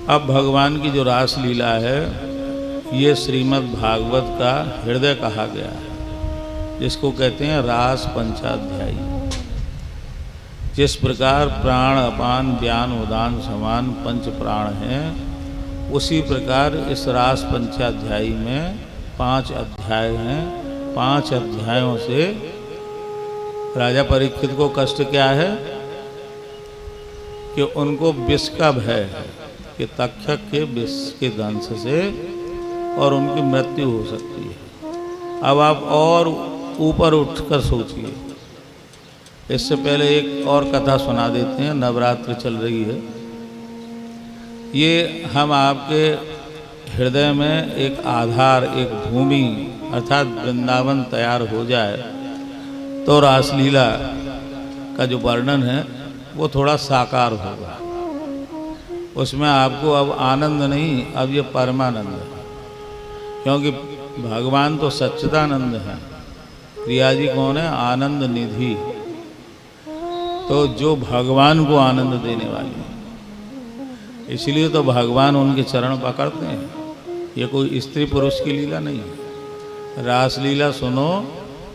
अब भगवान की जो रास लीला है ये श्रीमद् भागवत का हृदय कहा गया है, जिसको कहते हैं रास पंचाध्यायी। जिस प्रकार प्राण अपान ज्ञान उदान समान पंच प्राण हैं, उसी प्रकार इस रास पंचाध्यायी में 5 अध्याय हैं। 5 अध्यायों से राजा परीक्षित को कष्ट क्या है कि उनको विष का भय है कि तक्षक के विष के दंश से और उनकी मृत्यु हो सकती है। अब आप और ऊपर उठकर सोचिए। इससे पहले एक और कथा सुना देते हैं। नवरात्र चल रही है, ये हम आपके हृदय में एक आधार, एक भूमि अर्थात वृंदावन तैयार हो जाए तो रासलीला का जो वर्णन है वो थोड़ा साकार होगा। उसमें आपको अब आनंद नहीं, अब ये परमानंद है, क्योंकि भगवान तो सच्चिदानंद हैं। क्रिया जी कौन है? आनंद निधि। तो जो भगवान को आनंद देने वाली है, इसलिए तो भगवान उनके चरण पकड़ते हैं। ये कोई स्त्री पुरुष की लीला नहीं है। रासलीला सुनो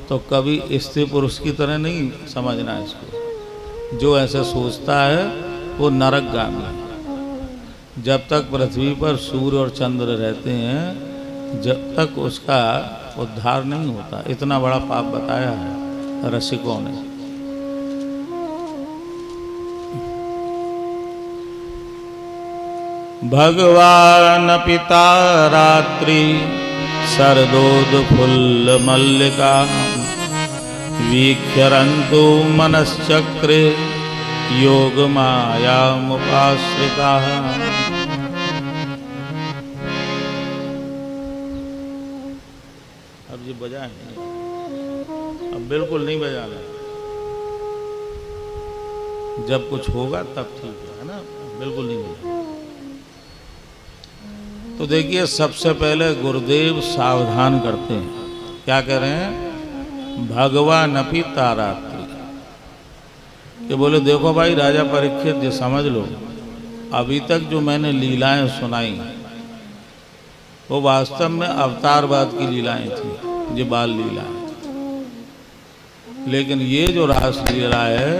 तो कभी स्त्री पुरुष की तरह नहीं समझना इसको। जो ऐसे सोचता है वो नरकगामी है। जब तक पृथ्वी पर सूर्य और चंद्र रहते हैं, जब तक उसका उद्धार नहीं होता। इतना बड़ा पाप बताया है रसिकों ने। भगवान पिता रात्रि शरदोदफुल्ल मल्लिका वीक्षरन्तु मनश्चक्रे योग माया मुपाश्रिता। अब ये बजाए नहीं, अब बिल्कुल नहीं बजाना। जब कुछ होगा तब ठीक है ना, बिल्कुल नहीं बजाना। तो देखिए, सबसे पहले गुरुदेव सावधान करते हैं। क्या कह रहे हैं? भगवानपि तारात्रि, कि बोले देखो भाई राजा परीक्षित, ये समझ लो अभी तक जो मैंने लीलाएं सुनाई वो वास्तव में अवतारवाद की लीलाएं थी, ये बाल लीलाएं। लेकिन ये जो रास लीला है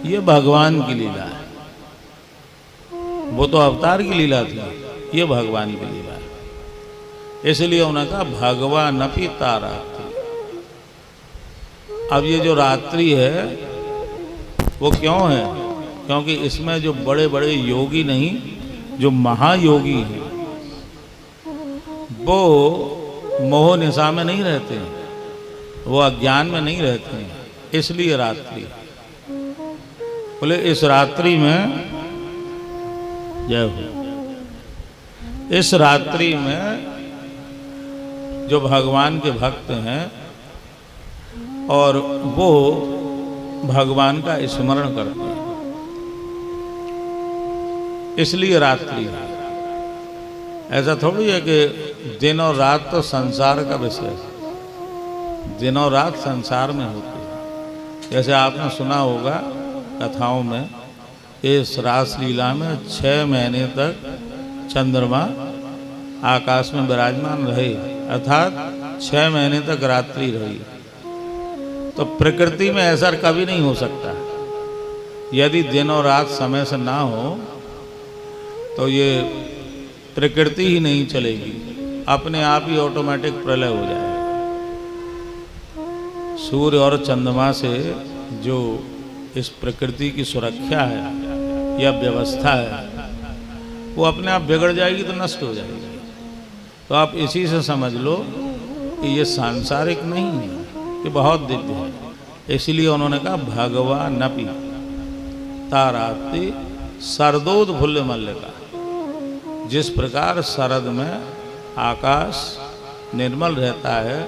ये भगवान की लीला है। वो तो अवतार की लीला थी, ये भगवान की लीला है। इसलिए उन्होंने कहा भगवानपि तारात्रि। अब ये जो रात्रि है वो क्यों है? क्योंकि इसमें जो बड़े बड़े योगी नहीं, जो महायोगी हैं, वो मोह निशा में नहीं रहते हैं, वो अज्ञान में नहीं रहते हैं, इसलिए रात्रि। बोले इस रात्रि में जय हो, इस रात्रि में जो भगवान के भक्त हैं और वो भगवान का स्मरण करते हैं, इसलिए रात्रि है। ऐसा थोड़ी है कि दिन और रात तो संसार का विषय है। दिन और रात संसार में होती है। जैसे आपने सुना होगा कथाओं में, इस रास लीला में 6 महीने तक चंद्रमा आकाश में विराजमान रहे, अर्थात 6 महीने तक रात्रि रही। तो प्रकृति में ऐसा कभी नहीं हो सकता। यदि दिन और रात समय से ना हो तो ये प्रकृति ही नहीं चलेगी, अपने आप ही ऑटोमेटिक प्रलय हो जाएगा। सूर्य और चंद्रमा से जो इस प्रकृति की सुरक्षा है या व्यवस्था है, वो अपने आप बिगड़ जाएगी तो नष्ट हो जाएगी। तो आप इसी से समझ लो कि ये सांसारिक नहीं है, ये बहुत दिव्य है। इसलिए उन्होंने कहा भगवानपि तारात्रि शरदोदफुल्ल मल्लिका। जिस प्रकार शरद में आकाश निर्मल रहता है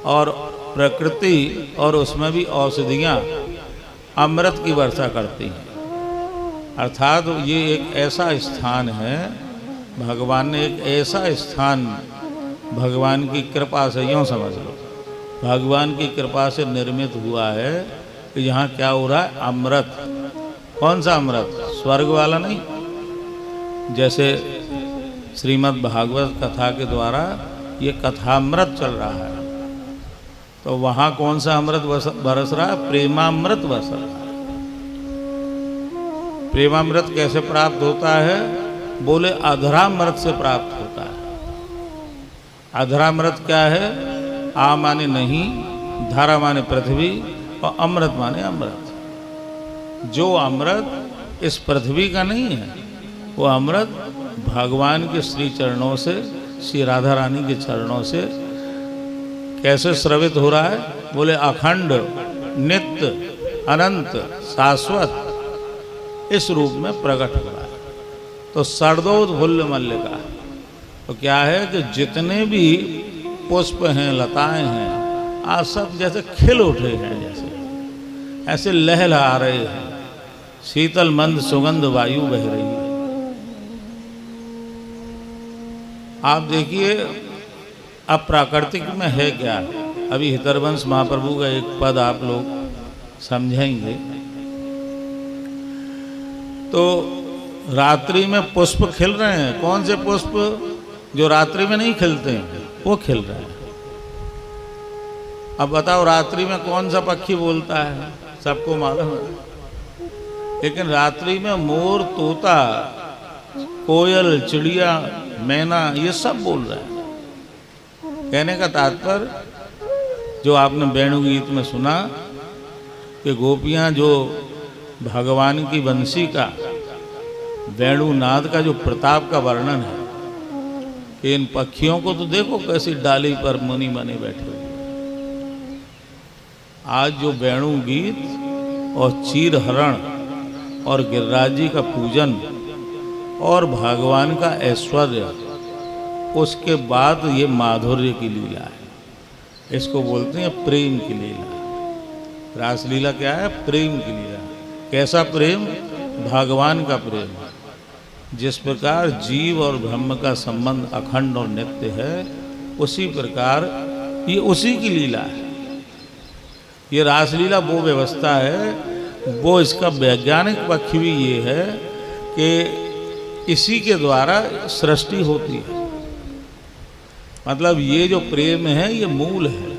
और प्रकृति और उसमें भी औषधियाँ अमृत की वर्षा करती हैं, अर्थात ये एक ऐसा स्थान है, भगवान ने एक ऐसा स्थान भगवान की कृपा से, यूँ समझ लो भगवान की कृपा से निर्मित हुआ है कि यहाँ क्या हो रहा है? अमृत। कौन सा अमृत? स्वर्ग वाला नहीं, जैसे श्रीमद् भागवत कथा के द्वारा ये कथामृत चल रहा है, तो वहाँ कौन सा अमृत बरस रहा है? प्रेमामृत बरस रहा है। प्रेमामृत कैसे प्राप्त होता है? बोले अधरामृत से प्राप्त होता है। अधरामृत क्या है? आ माने नहीं, धारा माने पृथ्वी, और अमृत माने अमृत। जो अमृत इस पृथ्वी का नहीं है, वो अमृत भगवान के श्री चरणों से, श्री राधा रानी के चरणों से कैसे स्रवित हो रहा है? बोले अखंड, नित्य, अनंत, शाश्वत इस रूप में प्रकट हो रहा है। तो सर्दोद्फुल्ल मल्लिका, तो क्या है कि जितने भी पुष्प हैं, लताएं हैं, आज सब जैसे खिल उठे हैं, जैसे ऐसे लहलहा रहे हैं, शीतल मंद सुगंध वायु बह रही है। आप देखिए अब प्राकृतिक में है क्या? अभी हितरवंश महाप्रभु का एक पद आप लोग समझेंगे। तो रात्रि में पुष्प खिल रहे हैं। कौन से पुष्प? जो रात्रि में नहीं खिलते हैं, वो खिल रहे हैं। अब बताओ रात्रि में कौन सा पक्षी बोलता है? सबको मालूम है। लेकिन रात्रि में मोर, तोता, कोयल, चिड़िया, मैना, ये सब बोल रहे हैं। कहने का तात्पर्य जो आपने वेणु गीत में सुना कि गोपियां जो भगवान की बंसी का, वेणुनाद का जो प्रताप का वर्णन है कि इन पक्षियों को तो देखो कैसी डाली पर मुनि बने बैठे हुए। आज जो वेणु गीत और चीर हरण और गिरिराज जी का पूजन और भगवान का ऐश्वर्य, उसके बाद ये माधुर्य की लीला है। इसको बोलते हैं प्रेम की लीला। रासलीला क्या है? प्रेम की लीला। कैसा प्रेम? भगवान का प्रेम। जिस प्रकार जीव और ब्रह्म का संबंध अखंड और नित्य है, उसी प्रकार ये उसी की लीला है। ये रासलीला वो व्यवस्था है, वो इसका वैज्ञानिक पक्ष भी ये है कि इसी के द्वारा सृष्टि होती है। मतलब ये जो प्रेम है ये मूल है।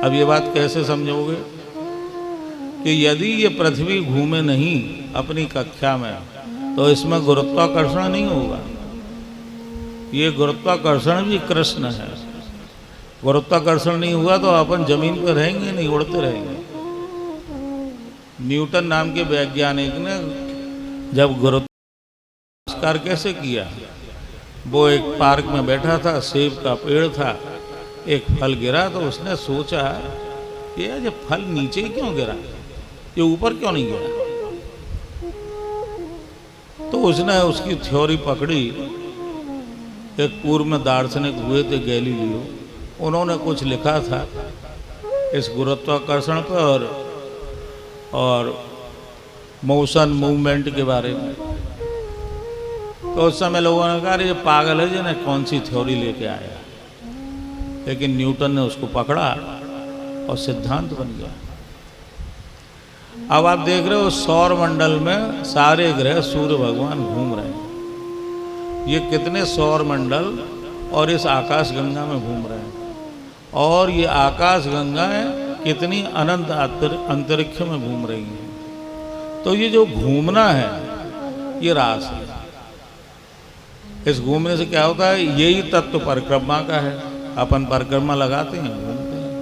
अब ये बात कैसे समझोगे कि यदि ये पृथ्वी घूमे नहीं अपनी कक्षा में, तो इसमें गुरुत्वाकर्षण नहीं होगा। ये गुरुत्वाकर्षण भी कृष्ण है। गुरुत्वाकर्षण नहीं हुआ तो अपन जमीन पर रहेंगे नहीं, उड़ते रहेंगे। न्यूटन नाम के वैज्ञानिक ने जब गुरुत्वाकर्षण कैसे किया, वो एक पार्क में बैठा था, सेब का पेड़ था, एक फल गिरा तो उसने सोचा कि ये फल नीचे ही क्यों गिरा, ये ऊपर क्यों नहीं गिरा। तो उसने उसकी थ्योरी पकड़ी। एक पूर्व में दार्शनिक हुए थे गैलीलियो, उन्होंने कुछ लिखा था इस गुरुत्वाकर्षण पर और मोशन मूवमेंट के बारे में। तो उस समय लोगों ने कहा ये पागल है जिन्हें कौन सी थ्योरी लेके आया। लेकिन न्यूटन ने उसको पकड़ा और सिद्धांत बन गया। अब आप देख रहे हो सौर मंडल में सारे ग्रह सूर्य भगवान घूम रहे हैं। ये कितने सौर मंडल और इस आकाश गंगा में घूम रहे हैं, और ये आकाश गंगाएं कितनी अनंत अंतरिक्ष में घूम रही हैं। तो ये जो घूमना है ये रास है। इस घूमने से क्या होता है? यही तत्व परिक्रमा का है। अपन परिक्रमा लगाते हैं, घूमते हैं।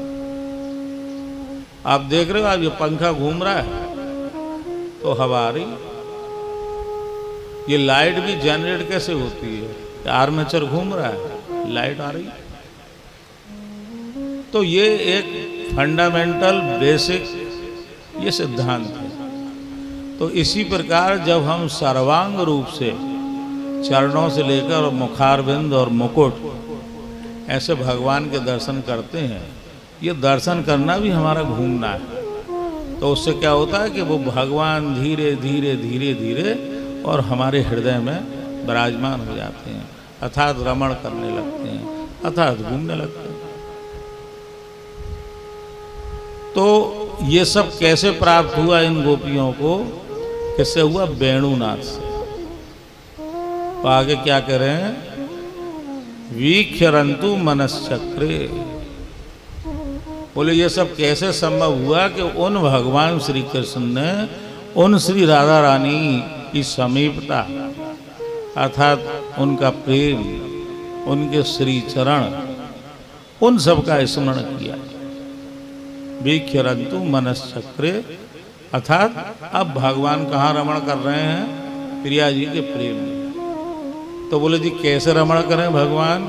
आप देख रहे हो आज ये पंखा घूम रहा है तो हवा आ रही। ये लाइट भी जनरेट कैसे होती है? आर्मेचर घूम रहा है, लाइट आ रही। तो ये एक फंडामेंटल बेसिक ये सिद्धांत है। तो इसी प्रकार जब हम सर्वांग रूप से चरणों से लेकर मुखारविंद और मुकुट ऐसे भगवान के दर्शन करते हैं, ये दर्शन करना भी हमारा घूमना है। तो उससे क्या होता है कि वो भगवान धीरे धीरे धीरे धीरे और हमारे हृदय में विराजमान हो जाते हैं, अर्थात रमण करने लगते हैं, अर्थात घूमने लगते हैं। तो ये सब कैसे प्राप्त हुआ इन गोपियों को? किससे हुआ? वेणुनाद से। तो आगे क्या कह रहे हैं, वीक्षरंतु मनश्चक्रे। बोले ये सब कैसे संभव हुआ कि उन भगवान श्री कृष्ण ने उन श्री राधा रानी की समीपता अर्थात उनका प्रेम, उनके श्री चरण, उन सब का स्मरण किया। वीक्षरंतु मनश्चक्रे अर्थात अब भगवान कहाँ रमण कर रहे हैं, प्रिया जी के प्रेम में। तो बोले जी कैसे रमण करें भगवान,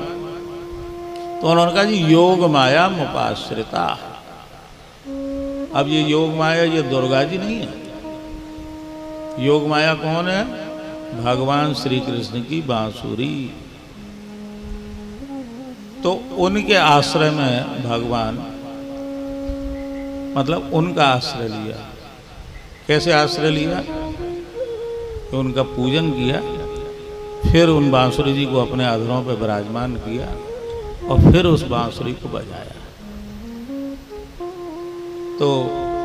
तो उन्होंने कहा जी योग माया मुपाश्रिता। अब ये योग माया ये दुर्गा जी नहीं है, योग माया कौन है, भगवान श्री कृष्ण की बांसुरी। तो उनके आश्रय में भगवान मतलब उनका आश्रय लिया। कैसे आश्रय लिया, कि उनका पूजन किया, फिर उन बांसुरी जी को अपने अधरों पर विराजमान किया और फिर उस बांसुरी को बजाया। तो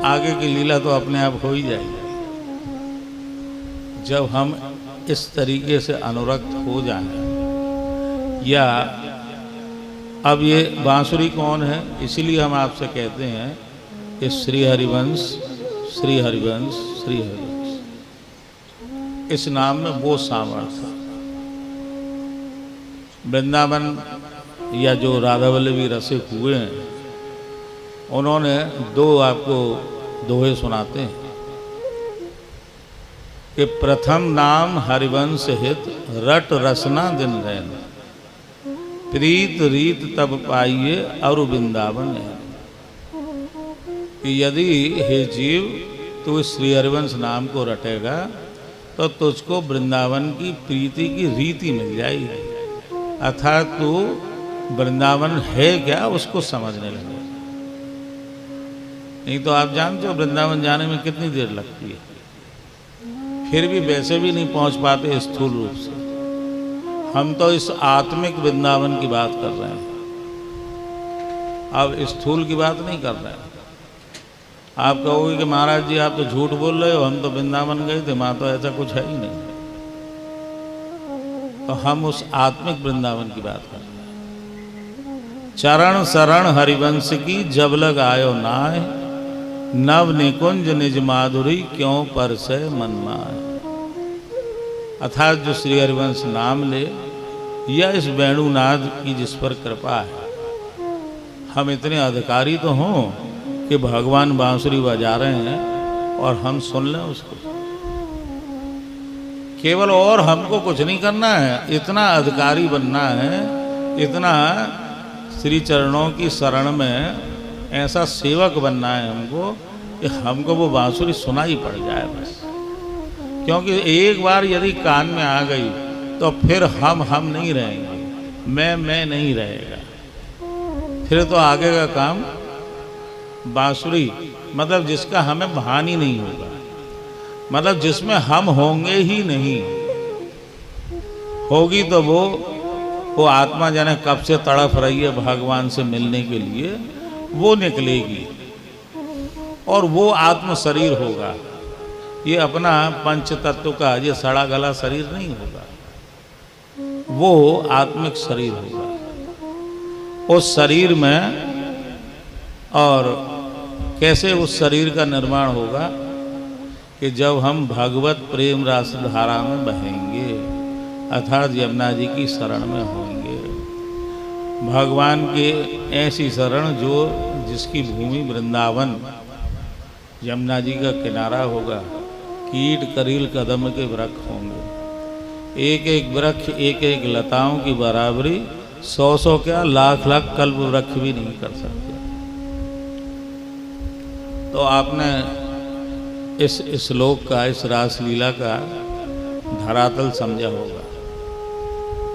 आगे की लीला तो अपने आप हो ही जाएगी जब हम इस तरीके से अनुरक्त हो जाएं। या अब ये बांसुरी कौन है, इसीलिए हम आपसे कहते हैं कि श्री हरिवंश श्री हरिवंश श्री हरिवंश, इस नाम में वो सामर्थ्य। वृंदावन या जो राधा वल्लभी रसिक हुए हैं उन्होंने दो आपको दोहे सुनाते हैं कि प्रथम नाम हरिवंश हित रट रसना दिन रैन, प्रीत रीत तब पाइए और वृंदावन है। कि यदि हे जीव तू श्री हरिवंश नाम को रटेगा तो तुझको वृंदावन की प्रीति की रीति मिल जाएगी, अर्थात तू वृंदावन है क्या उसको समझने लगे। नहीं तो आप जानते हो वृंदावन जाने में कितनी देर लगती है, फिर भी वैसे भी नहीं पहुंच पाते स्थूल रूप से। हम तो इस आत्मिक वृंदावन की बात कर रहे हैं, अब स्थूल की बात नहीं कर रहे हैं। आप कहोगे कि महाराज जी आप तो झूठ बोल रहे हो, हम तो वृंदावन गए थे, वहां तो ऐसा कुछ है ही नहीं। तो हम उस आत्मिक वृंदावन की बात कर रहे हैं। चरण शरण हरिवंश की जब लग आयो नाय, नव निकुंज निज माधुरी क्यों पर से मन माय। अर्थात जो श्री हरिवंश नाम ले या इस वेणुनाद की जिस पर कृपा है, हम इतने अधिकारी तो हों कि भगवान बांसुरी बजा रहे हैं और हम सुन लें उसको, केवल। और हमको कुछ नहीं करना है, इतना अधिकारी बनना है, इतना श्री चरणों की शरण में ऐसा सेवक बनना है हमको कि हमको वो बांसुरी सुनाई पड़ जाए बस। क्योंकि एक बार यदि कान में आ गई तो फिर हम नहीं रहेंगे, मैं नहीं रहेगा। फिर तो आगे का काम बांसुरी, मतलब जिसका हमें भान ही नहीं होगा, मतलब जिसमें हम होंगे ही नहीं। होगी तो वो आत्मा जाने कब से तड़प रही है भगवान से मिलने के लिए, वो निकलेगी और वो आत्म शरीर होगा। ये अपना पंच तत्व का ये सड़ा गला शरीर नहीं होगा, वो आत्मिक शरीर होगा। उस शरीर में और कैसे उस शरीर का निर्माण होगा कि जब हम भगवत प्रेम रास धारा में बहेंगे, अर्थात यमुना जी की शरण में होंगे। भगवान के ऐसी शरण जिसकी भूमि वृंदावन यमुना जी का किनारा होगा, कीट करील कदम के वृक्ष होंगे, एक एक वृक्ष एक एक लताओं की बराबरी 100 क्या लाख कल्प वृक्ष भी नहीं कर सकते। तो आपने इस श्लोक का, इस रासलीला का धरातल समझा होगा।